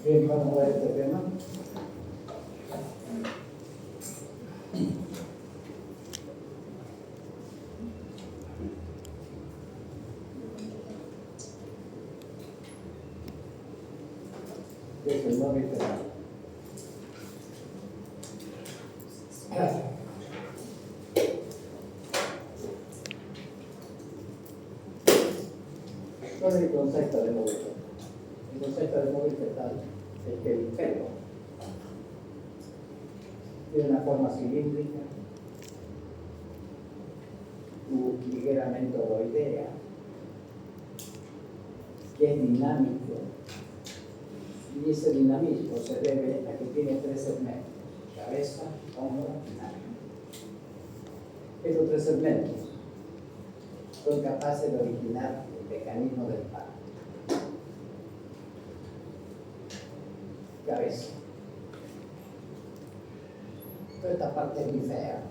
Bien, vamos a ver este tema. ¿Qué es el no literal? ¿Cuál es el concepto de móvil? El concepto de móvil tal es que el pelo tiene una forma cilíndrica u ligeramente ovoidea, que es dinámico, y ese dinamismo se debe a que tiene tres segmentos: cabeza, hombro y nariz. Estos tres segmentos son capaces de originar el mecanismo del parto. Cabeza. Toda esta parte es muy fea,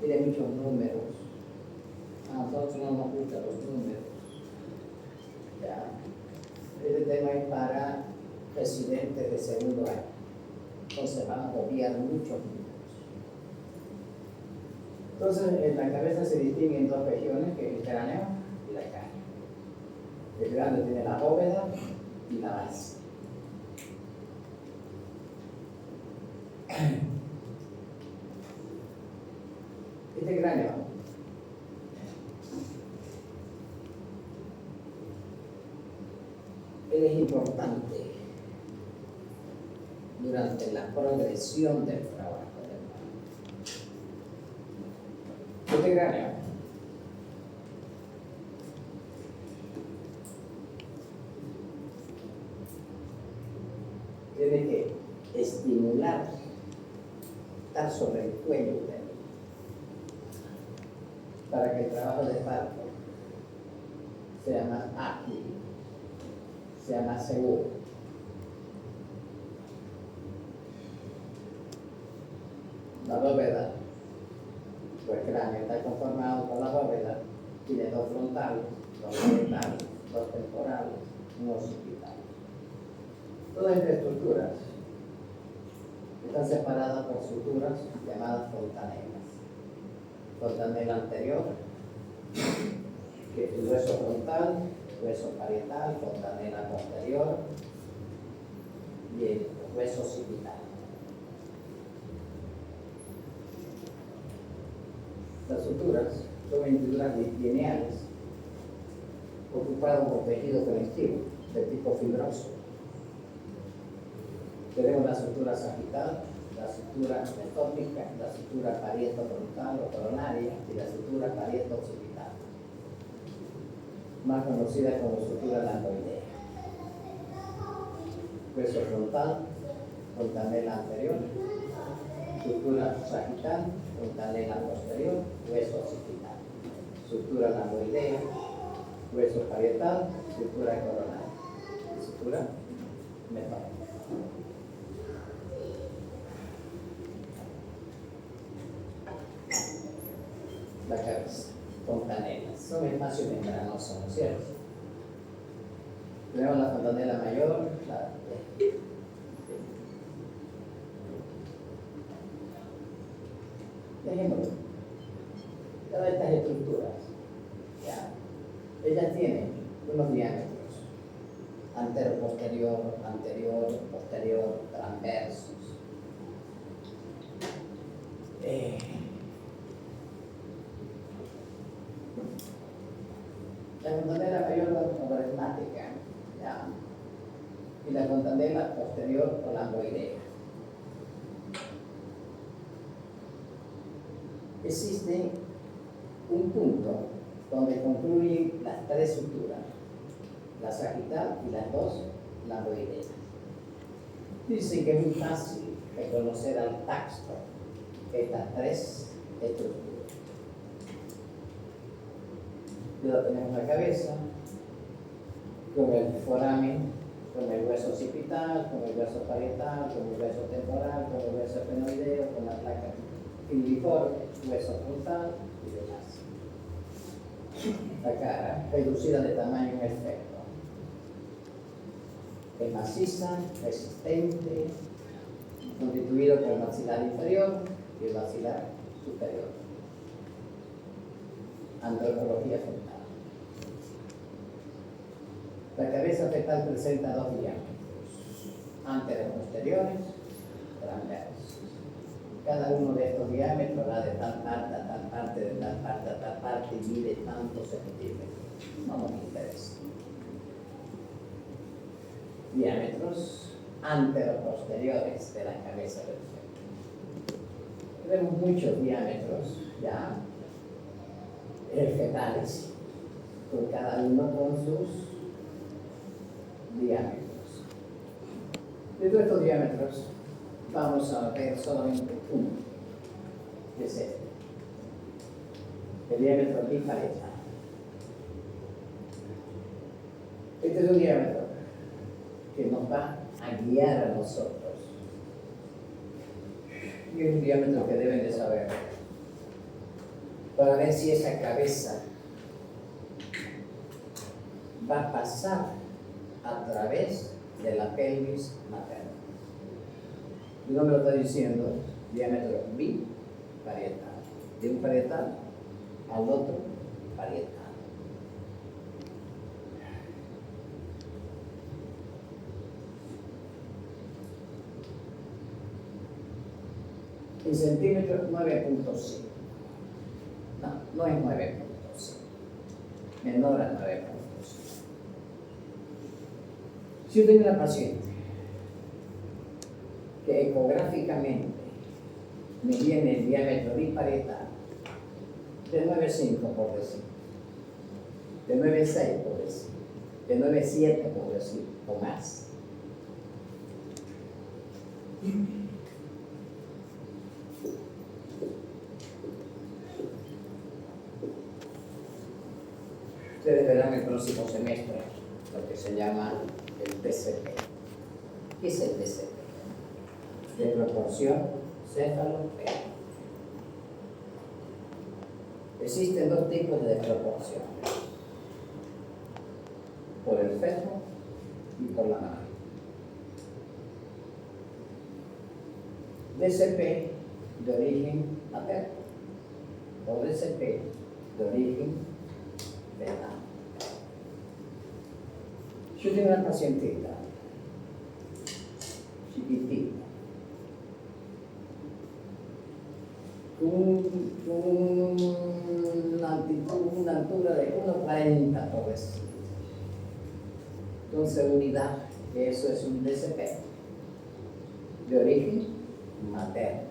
tiene muchos números. A nosotros no nos gustan los números. Ya. Este tema es para residentes de segundo año. Entonces van a obviar muchos números. Entonces en la cabeza se distinguen dos regiones, que es el cráneo y la cara. El cráneo tiene la bóveda y la base. Este cráneo es importante durante la progresión del trabajo del parto. Este cráneo tiene que estimular, estar sobre el cuello del niño, para que el trabajo de parto sea más ágil, sea más seguro. La bóveda, pues el cráneo está conformado por la bóveda, tiene dos frontales, dos orientales, dos temporales, un occipital. Todas estas estructuras están separadas por suturas llamadas fontanelas. Fontanela anterior, que es el hueso frontal, hueso parietal, fontanela posterior y el hueso occipital. Las suturas son hendiduras lineales ocupado por tejido conectivo de tipo fibroso. Tenemos la sutura sagital, la sutura metópica, la sutura parietofrontal o coronaria y la sutura parietoccipital, más conocida como sutura landoidea. Hueso frontal, fontanela anterior, sutura sagital, fontanela posterior, hueso occipital, sutura landoidea, hueso parietal, sutura coronaria, sutura metópica. La cabeza, fontanelas, son espacios membranosos, ¿no es cierto? Tenemos la fontanela mayor, dejémoslo. Todas estas estructuras, ya, ellas tienen unos diámetros, antero, posterior, anterior, posterior, transversos. La fontanela mayor logarítmica, ¿ya? Y la fontanela posterior o landoidea. Existe un punto donde concluyen las tres suturas, la sagital y las dos landoideas. Dice que es muy fácil reconocer al tacto estas tres estructuras. Ya tenemos la cabeza, con el foramen, con el hueso occipital, con el hueso parietal, con el hueso temporal, con el hueso esfenoideo, con la placa filiforme, hueso frontal y demás. La cara, reducida de tamaño en efecto. Es maciza, resistente, constituido por el maxilar inferior y el maxilar superior. Antropología fetal. La cabeza fetal presenta dos diámetros, anteros posteriores, transversos. Cada uno de estos diámetros va de tal parte a tal parte, de tal parte a tal parte y mide tantos centímetros. No nos interesa. Diámetros anteroposteriores de la cabeza del feto. Tenemos muchos diámetros ya fetales, con cada uno con sus diámetros. De todos estos diámetros vamos a ver solamente uno, que es este, el diámetro biparietal. Este es un diámetro que nos va a guiar a nosotros. Y es un diámetro que deben de saber para ver si esa cabeza va a pasar a través de la pelvis materna. El nombre lo está diciendo, diámetro biparietal. De un parietal al otro parietal. En centímetros 9.5. No es 9.5. Menor a 9.5. Si yo tengo una paciente que ecográficamente me viene el diámetro biparietal de 9.5 por decir, de 9.6 por decir, de 9.7 por decir, o más. Ustedes verán el próximo semestre lo que se llama el DCP. ¿Qué es el DCP? De proporción céfalo-feto. Existen dos tipos de desproporción, por el feto y por la madre. DCP de origen materno o DCP de origen fetal. Yo tengo una pacientita chiquitita con una altura de 1,40 por decir. con seguridad que eso es un DCP de origen materno.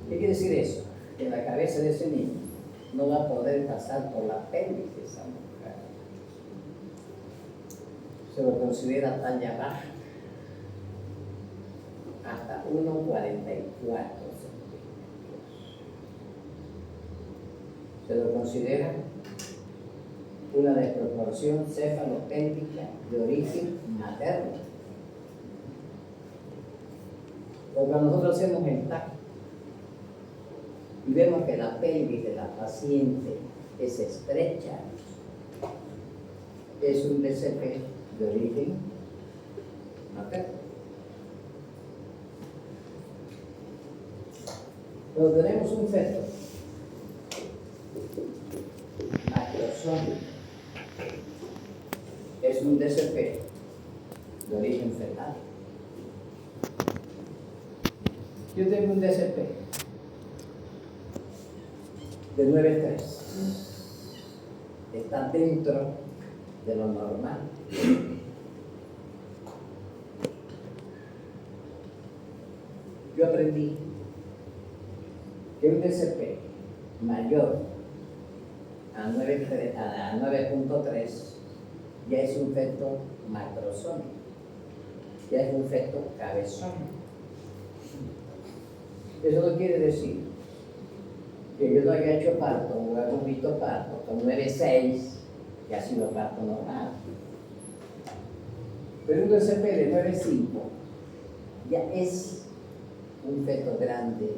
¿Qué quiere decir eso? Que la cabeza de ese niño no va a poder pasar por la pelvis de esa mujer. Se lo considera talla baja, hasta 1,44 centímetros. Se lo considera una desproporción cefalopélvica de origen materno. O cuando nosotros hacemos el TAC y vemos que la pelvis de la paciente es estrecha, es un DCP de origen materno. Cuando tenemos un feto macrosómico, es un DCP de origen fetal. Yo tengo un DCP de 9,3. Está dentro de lo normal. Yo aprendí que un DCP mayor a 9,3 ya es un feto macrosómico, ya es un feto cabezón. Eso no quiere decir que yo no haya hecho parto o haya visto parto con 9,6, que ha sido parto normal. Pero un DCP de 9,5 ya es un feto grande,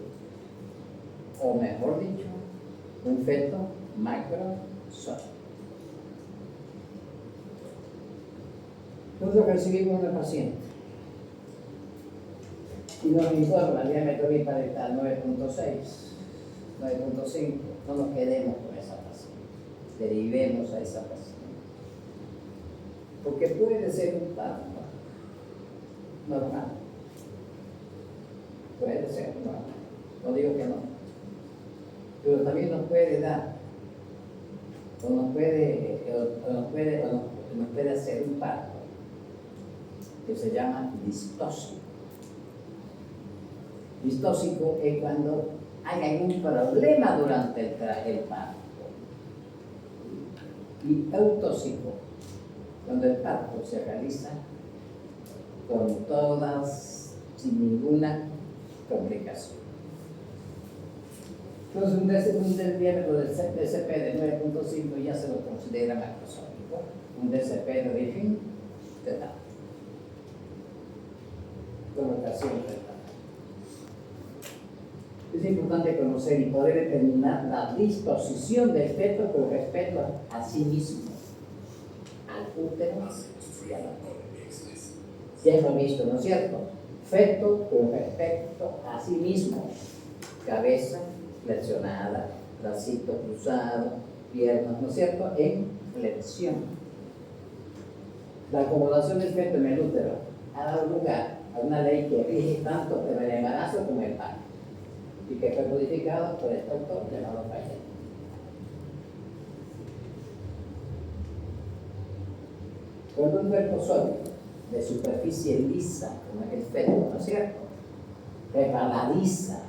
o mejor dicho, un feto macrosómico. Nosotros recibimos una paciente y nos informa el diámetro biparental 9,6, 9,5. No nos quedemos con esa paciente, derivemos a esa paciente, porque puede ser un parto normal, puede ser normal, no digo que no, pero también nos puede dar, o nos puede hacer un parto que se llama distóxico. Distóxico es cuando hay algún problema durante el parto. Y eutóxico, cuando el parto se realiza con todas, sin ninguna complicación. Entonces, un diámetro del DCP de 9,5 ya se lo considera macrosómico, un DCP de origen fetal. Colocación fetal. Es importante conocer y poder determinar la disposición del feto con respecto a sí mismo, al útero y a la pelvis. Ya hemos visto, ¿no es cierto? Feto con respecto a sí mismo, cabeza flexionada, bracito cruzado, piernas, ¿no es cierto?, en flexión. La acomodación del feto en el útero ha dado lugar a una ley que rige tanto el embarazo como el parto, y que fue codificado por este autor llamado Fayet. Cuando un cuerpo sólido, de superficie lisa, como es el feto, ¿no es cierto?, resbaladiza,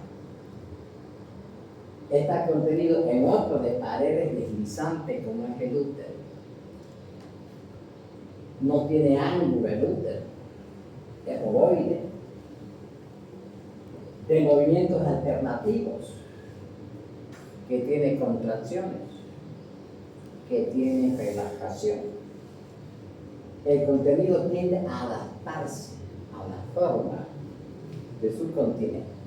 está contenido en otro de paredes deslizantes, como es el útero. No tiene ángulo el útero, es ovoide, de movimientos alternativos, que tiene contracciones, que tiene relajación. El contenido tiende a adaptarse a la forma de su continente.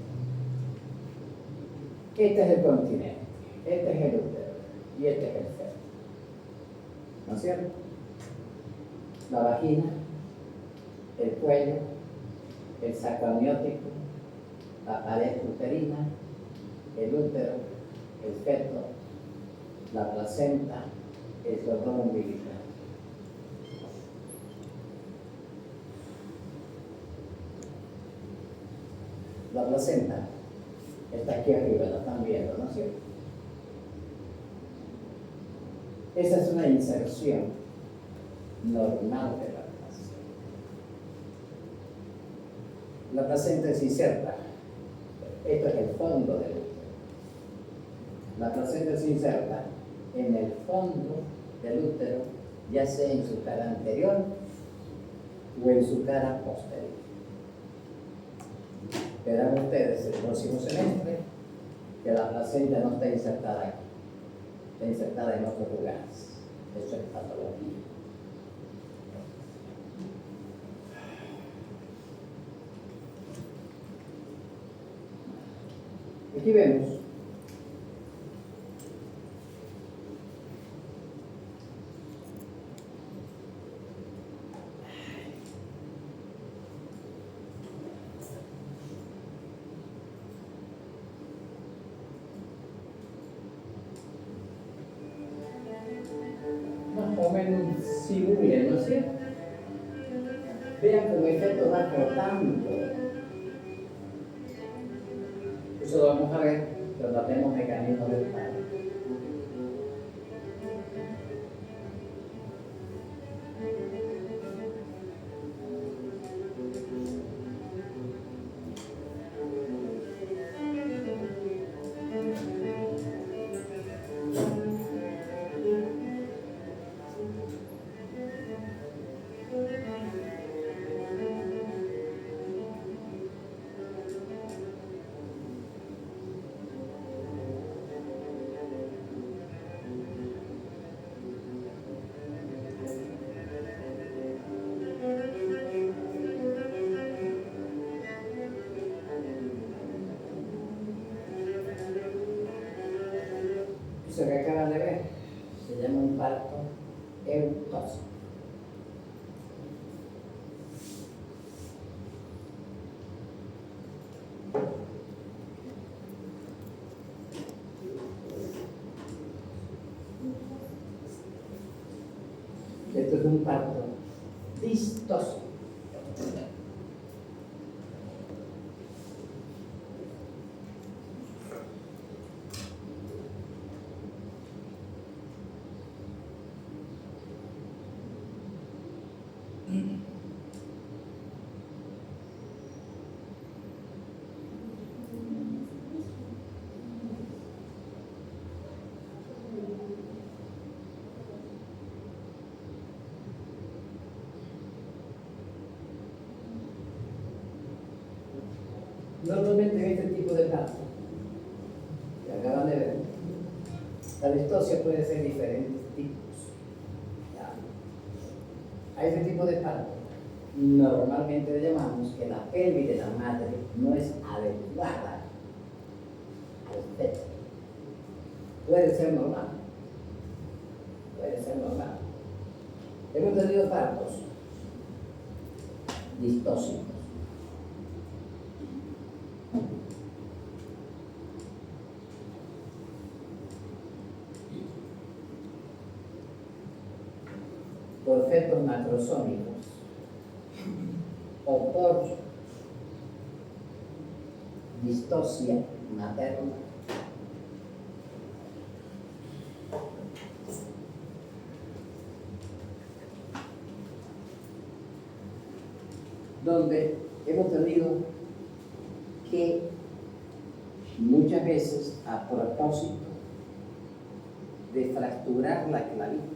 Este es el continente, este es el útero y este es el feto. ¿No es cierto? La vagina, el cuello, el saco amniótico, la pared uterina, el útero, el feto, la placenta, el cordón umbilical. La placenta está aquí arriba, la están viendo, ¿no es cierto? Esa es una inserción normal de la placenta. La placenta se inserta. Esto es el fondo del útero. La placenta se inserta en el fondo del útero, ya sea en su cara anterior o en su cara posterior. Verán ustedes el próximo semestre que la placenta no está insertada aquí, está insertada en otros lugares. Eso es patología. Aquí vemos más o menos simulen, ¿no es cierto? Vean cómo el efecto va cortando. Eso lo vamos a ver cuando hacemos mecanismos del paro. Eso que acaban de ver se llama un parto eutóxico. Esto es un parto distóxico. Normalmente en este tipo de parto que acaban de ver, la distosia puede ser de diferentes tipos. ¿Ya? A ese tipo de parto normalmente le llamamos que la pelvis de la madre no es adecuada al feto. Puede ser normal. Puede ser normal. Hemos tenido partos distóxicos. Por fetos macrosómicos o por distosia materna. Donde hemos tenido que muchas veces a propósito de fracturar la clavícula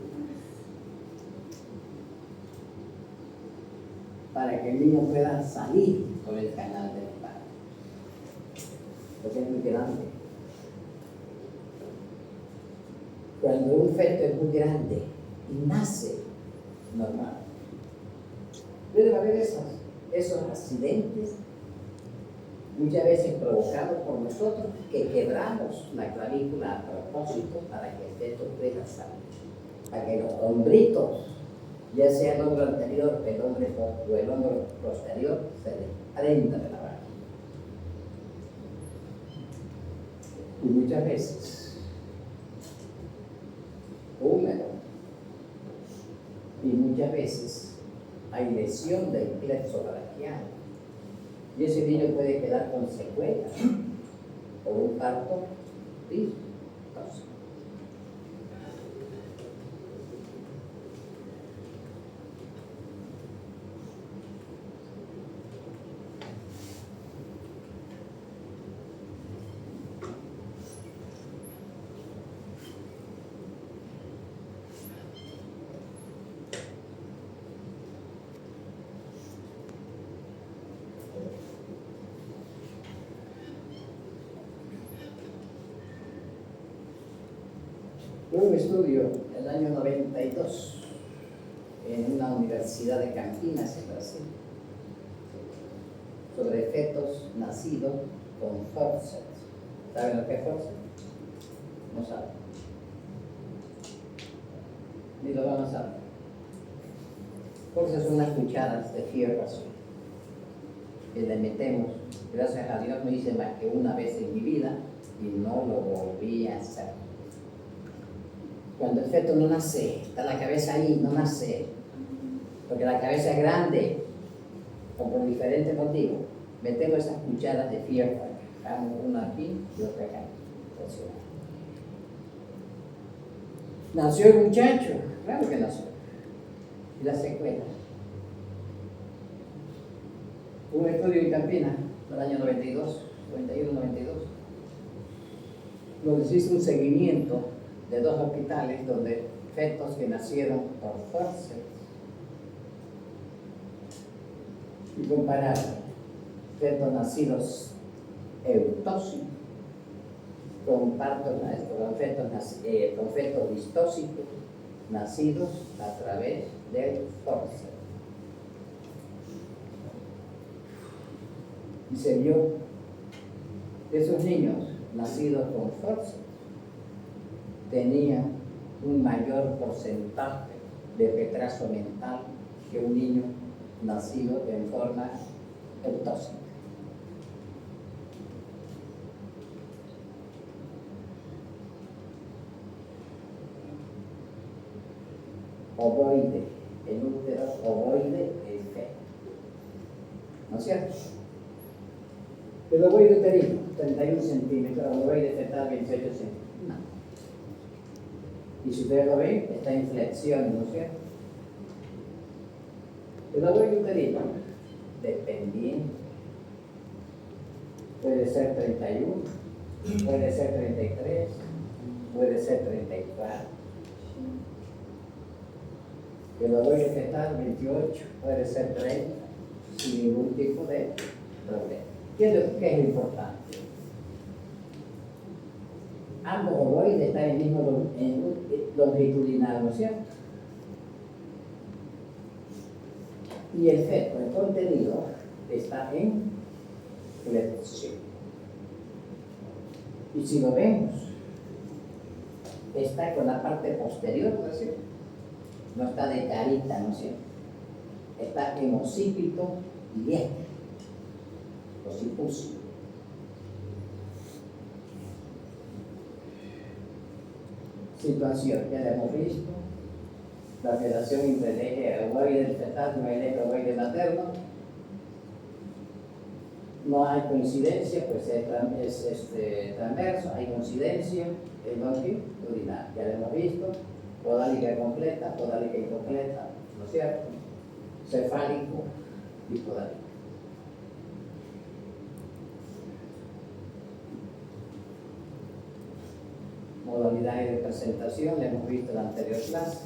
para que el niño pueda salir por el canal del parto, porque es muy grande. Cuando un feto es muy grande y nace normal, puede haber esos accidentes, muchas veces provocados por nosotros, que quebramos la clavícula a propósito para que el feto pueda salir, para que los hombritos, ya sea el hombro anterior o el hombro posterior, se desprenda de la vagina. Y muchas veces húmedo, y muchas veces hay lesión del plexo braquial, y ese niño puede quedar con secuelas o un parto distóxico. Tuve un estudio en el año 92 en una universidad de Campinas, en Brasil, sobre fetos nacidos con forceps. ¿Saben lo que es forceps? No saben. Ni lo van a saber. Forceps son unas cucharas de fierro azul que le metemos. Gracias a Dios no hice más que una vez en mi vida y no lo volví a hacer. Cuando el feto no nace, está la cabeza ahí, no nace, porque la cabeza es grande, o por diferentes motivos, metemos esas cucharas de fierro, una aquí y otra acá. Nació el muchacho, claro que nació. Y la secuela. Un estudio en Campinas, del año 92, 91-92, donde se hizo un seguimiento de 2 hospitales donde fetos que nacieron por forceps y compararon fetos nacidos eutóxicos con fetos distóxicos nacidos a través del forceps. Y se vio que esos niños nacidos con forceps tenían un mayor porcentaje de retraso mental que un niño nacido en forma eutóxica. Ovoide, el útero ovoide el feto. ¿No es cierto? El ovoide uterino, 31 centímetros, el ovoide fetal, 28 centímetros. No. Y si ustedes lo ven, está en flexión, ¿no es cierto? El ovoide uterino, dependiendo, puede ser 31, puede ser 33, puede ser 34. El ovoide fetal, 28, puede ser 30, sin ningún tipo de problema. ¿Qué es lo importante? Ambos ovoides están en el mismo longitudinal, ¿no es cierto? Y el feto, el contenido, está en flexión. Y si lo vemos, está con la parte posterior, ¿no es cierto? No está de carita, ¿no es cierto? Está en occipito y diéstero, occipucio. Situación, ya la hemos visto, la relación entre el eje ovoide fetal y el eje ovoide materno. No hay coincidencia, pues es transverso, hay coincidencia en longitudinal, ya lo hemos visto, podálica completa, podálica incompleta, ¿no es cierto? Cefálico y podálico. Modalidades de presentación, la hemos visto en la anterior clase.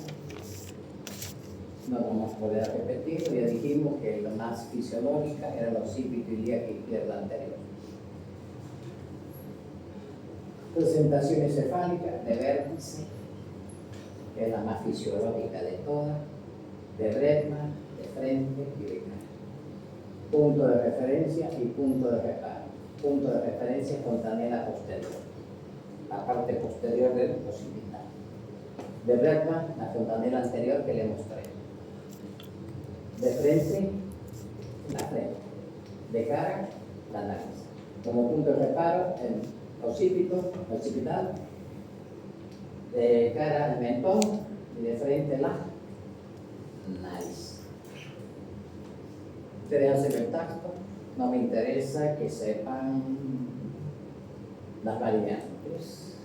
No vamos a poder repetirlo, ya dijimos que la más fisiológica era la occipito ilíaca izquierda anterior. Presentación encefálica de vértice, que es la más fisiológica de todas, de Bregman, de frente y de cara. Punto de referencia y punto de reparo. Punto de referencia fontanela posterior, la parte posterior del occipital. De Bregman, la fontanela anterior que le mostré. De frente, la frente. De cara, la nariz. Como punto de reparo, el occipital. De cara, el mentón. Y de frente, la nariz. Ustedes hacen el tacto. No me interesa que sepan las variantes.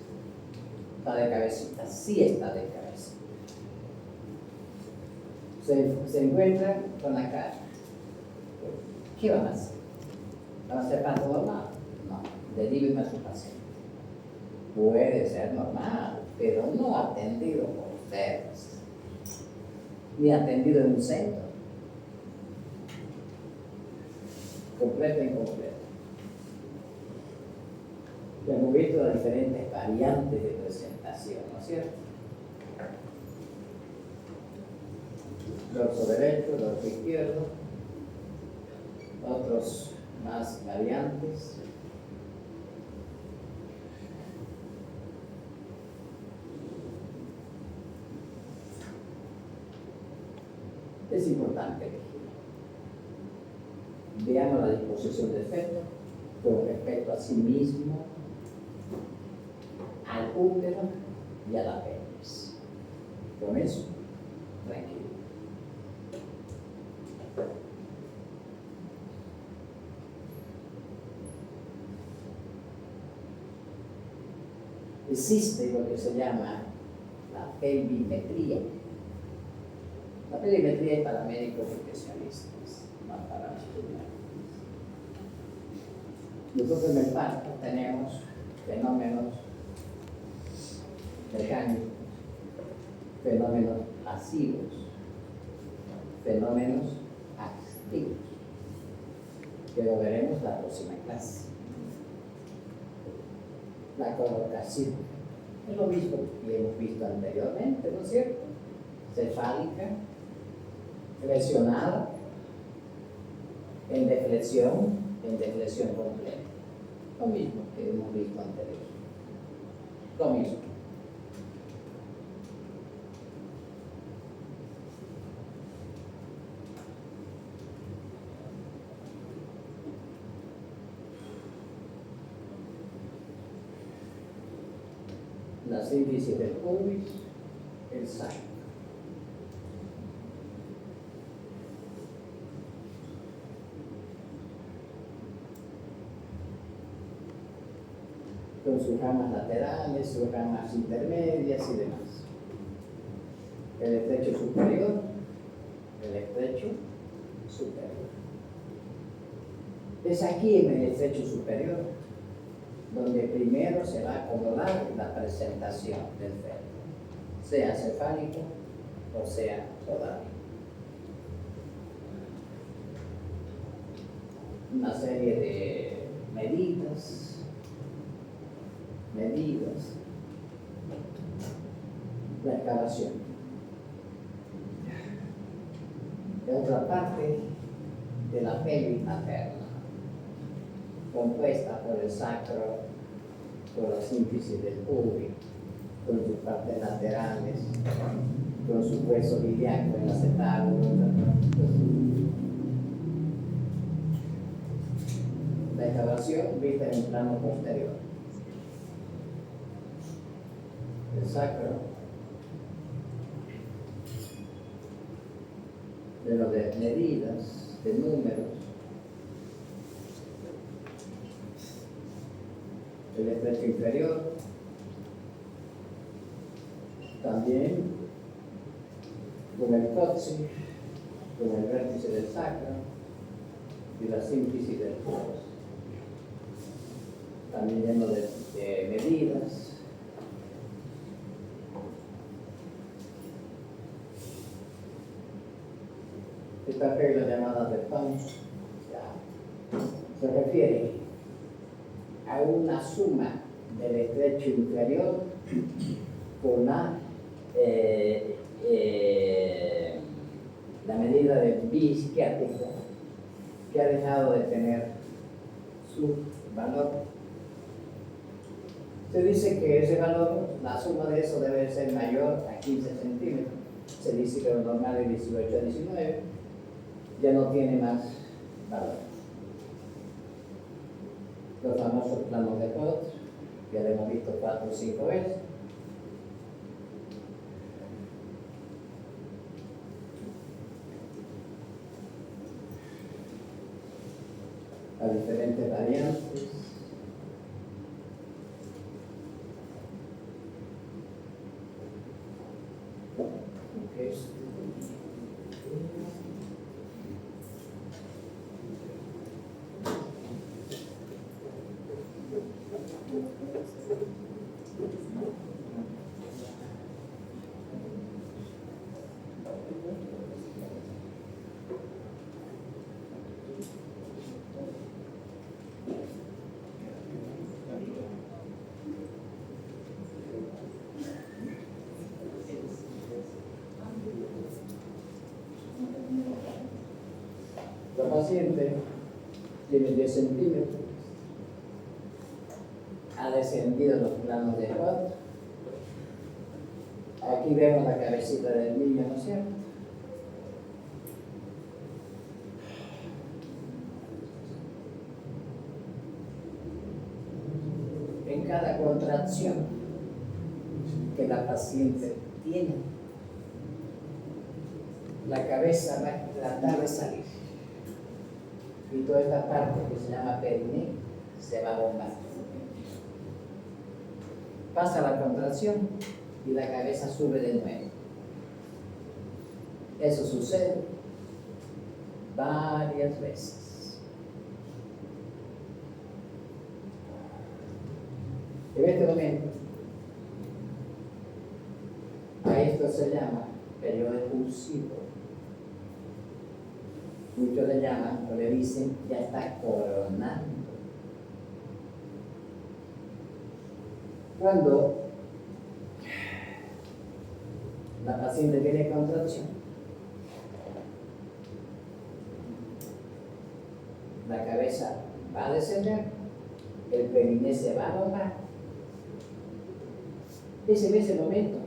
Está de cabecita, sí está de cabeza. Se encuentran con la cara. ¿Qué van a hacer? ¿Van a hacer parto normal? No, deriven a su paciente. Puede ser normal, pero no atendido por ustedes, ni atendido en un centro. Completo e incompleto. Ya hemos visto las diferentes variantes de presentación, ¿no es cierto? dorso derecho, dorso izquierdo, otros más variantes. Es importante elegir. Veamos la disposición del feto con respecto a sí mismo, al útero y a la pelvis. Con eso, tranquilo. Existe lo que se llama la pelvimetría. La pelvimetría es para médicos especialistas, no para los estudiantes. Nosotros en el parto tenemos fenómenos mecánicos, fenómenos pasivos, fenómenos activos, que lo veremos la próxima clase. La colocación es lo mismo que hemos visto anteriormente, ¿no es cierto? Cefálica, flexionada, en deflexión completa. Lo mismo que hemos visto anteriormente. Lo mismo. La sínfisis del pubis, el sacro. Con sus ramas laterales, sus ramas intermedias y demás. El estrecho superior, el estrecho superior. Es aquí en el estrecho superior donde primero se va a acomodar la presentación del feto, sea cefálico o sea torácico. Una serie de medidas. La excavación. De otra parte de la pelvis materna, compuesta por el sacro, por la sínfisis del pubis, con sus partes laterales, con su hueso ilíaco, el acetábulo. La excavación vista en el plano posterior. El sacro, de medidas, de números. El estrecho inferior, también con el coxis, con el vértice del sacro y la sínfisis del pubis. También lleno de medidas. Esta regla llamada de Punch se refiere a una suma del estrecho inferior con la medida del biisquiático que ha dejado de tener su valor. Se dice que ese valor, la suma de eso debe ser mayor a 15 centímetros. Se dice que lo normal es 18 a 19, ya no tiene más valor. Los famosos planos de Potts, ya lo hemos visto 4 o 5 veces. A diferentes variantes. paciente tiene 10 centímetros, ha descendido los planos de Scott. Aquí vemos la cabecita del niño, ¿no es cierto? En cada contracción que la paciente tiene, la cabeza va a tratar de salir. Y toda esta parte que se llama perineo se va a bombar. Pasa la contracción y la cabeza sube de nuevo. Eso sucede varias veces. En este momento, a esto se llama periodo expulsivo. Muchos le llaman o le dicen ya está coronando. Cuando la paciente tiene contracción, la cabeza va a descender, el perineo se va a bombar. Es en ese momento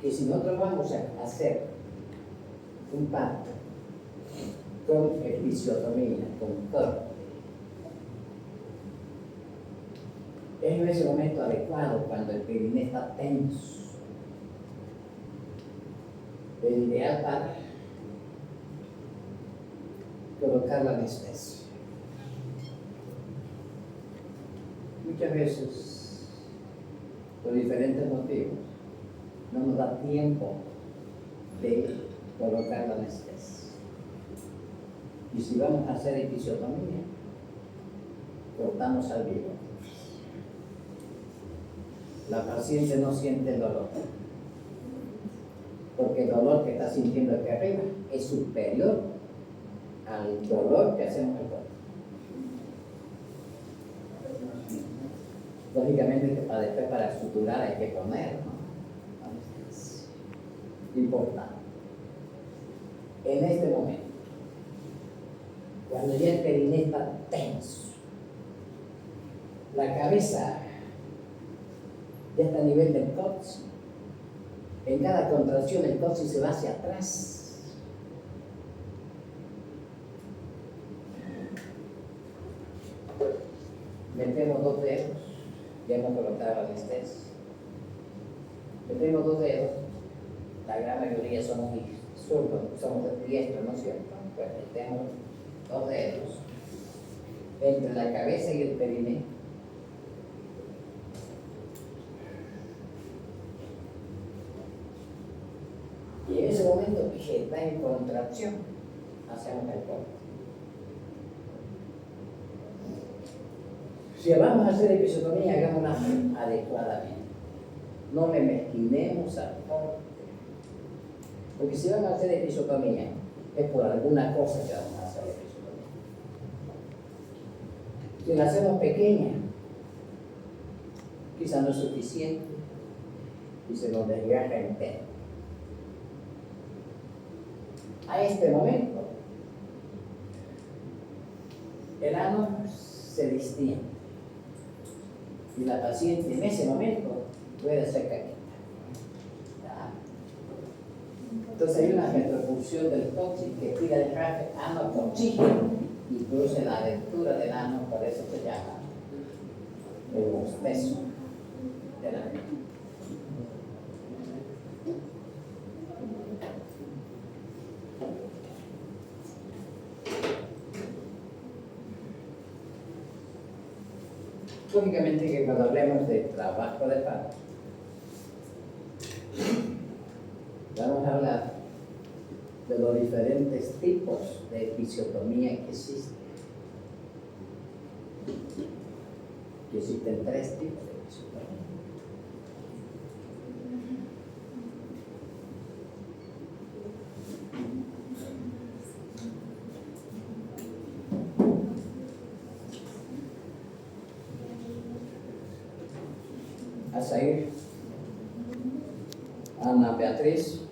que si nosotros vamos a hacer un parto con episiotomía, con corte, es en ese momento adecuado cuando el perineo está tenso. El ideal para colocar la anestesia. Muchas veces, por diferentes motivos, no nos da tiempo de colocar la anestesia. Y si vamos a hacer episiotomía, cortamos al vivo. La paciente no siente el dolor, porque el dolor que está sintiendo aquí arriba es superior al dolor que hacemos el cuerpo. Lógicamente que después para suturar hay que poner, ¿no? Importante. En este momento, cuando ya el perineo está tenso, la cabeza ya está a nivel del coxis. En cada contracción el coxis se va hacia atrás. Metemos 2 dedos, ya hemos colocado la anestesia. Metemos 2 dedos, la gran mayoría somos zurdos, somos diestros, ¿no es cierto? Pues metemos 2 dedos entre la cabeza y el perineo. Y en ese momento que está en contracción, hacemos el corte. Si vamos a hacer episiotomía, hagámosla adecuadamente. No me mezquinemos al corte. Porque si vamos a hacer episiotomía, es por alguna cosa que vamos a hacer episiotomía. Si la hacemos pequeña, quizá no es suficiente y se nos desgarra entero. A este momento, el ano se distiende y la paciente en ese momento puede hacer caquita. Entonces hay una retrofusión del coxis que tira el ano con oxígeno y produce la abertura del ano, por eso se llama el bostezo del ano. Lógicamente que cuando hablemos de trabajo de parto, vamos a hablar de los diferentes tipos de episiotomía que existen. Que existen 3 tipos de episiotomía. A seguir, Ana Beatriz.